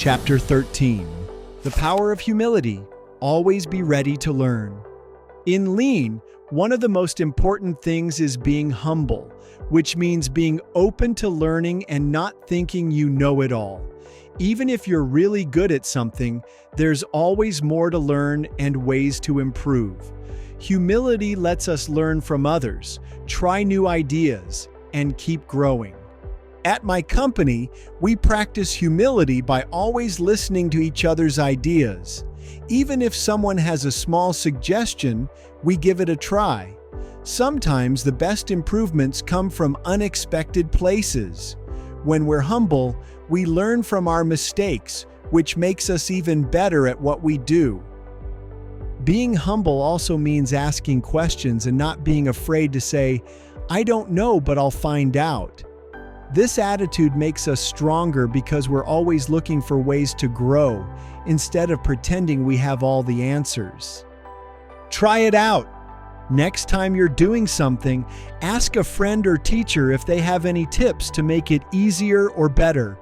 Chapter 13. The Power of Humility. Always be ready to learn. In Lean, one of the most important things is being humble, which means being open to learning and not thinking you know it all. Even if you're really good at something, there's always more to learn and ways to improve. Humility lets us learn from others, try new ideas, and keep growing. At my company, we practice humility by always listening to each other's ideas. Even if someone has a small suggestion, we give it a try. Sometimes the best improvements come from unexpected places. When we're humble, we learn from our mistakes, which makes us even better at what we do. Being humble also means asking questions and not being afraid to say, "I don't know, but I'll find out." This attitude makes us stronger because we're always looking for ways to grow, instead of pretending we have all the answers. Try it out. Next time you're doing something, ask a friend or teacher if they have any tips to make it easier or better.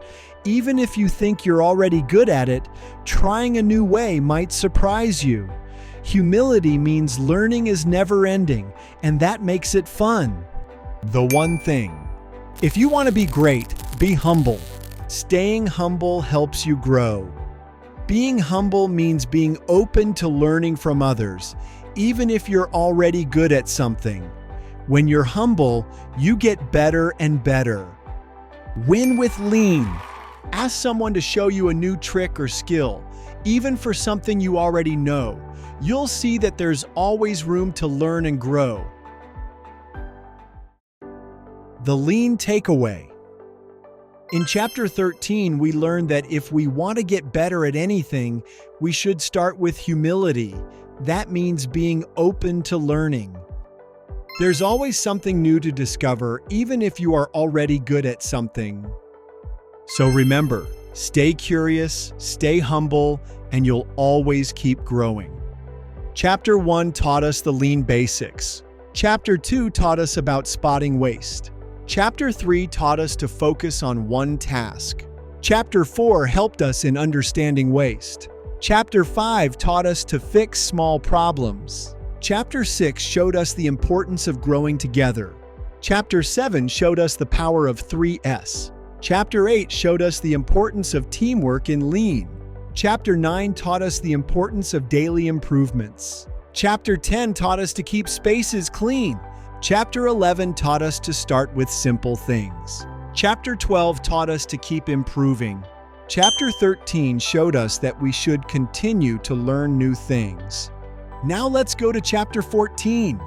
Even if you think you're already good at it, trying a new way might surprise you. Humility means learning is never ending, and that makes it fun. The one thing. If you want to be great, be humble. Staying humble helps you grow. Being humble means being open to learning from others, even if you're already good at something. When you're humble, you get better and better. Win with Lean. Ask someone to show you a new trick or skill, even for something you already know. You'll see that there's always room to learn and grow. The Lean Takeaway. In Chapter 13, we learned that if we want to get better at anything, we should start with humility. That means being open to learning. There's always something new to discover, even if you are already good at something. So remember, stay curious, stay humble, and you'll always keep growing. Chapter 1 taught us the Lean basics. Chapter 2 taught us about spotting waste. Chapter 3 taught us to focus on one task. Chapter 4 helped us in understanding waste. Chapter 5 taught us to fix small problems. Chapter 6 showed us the importance of growing together. Chapter 7 showed us the power of 3S. Chapter 8 showed us the importance of teamwork in Lean. Chapter 9 taught us the importance of daily improvements. Chapter 10 taught us to keep spaces clean. Chapter 11 taught us to start with simple things. Chapter 12 taught us to keep improving. Chapter 13 showed us that we should continue to learn new things. Now let's go to Chapter 14.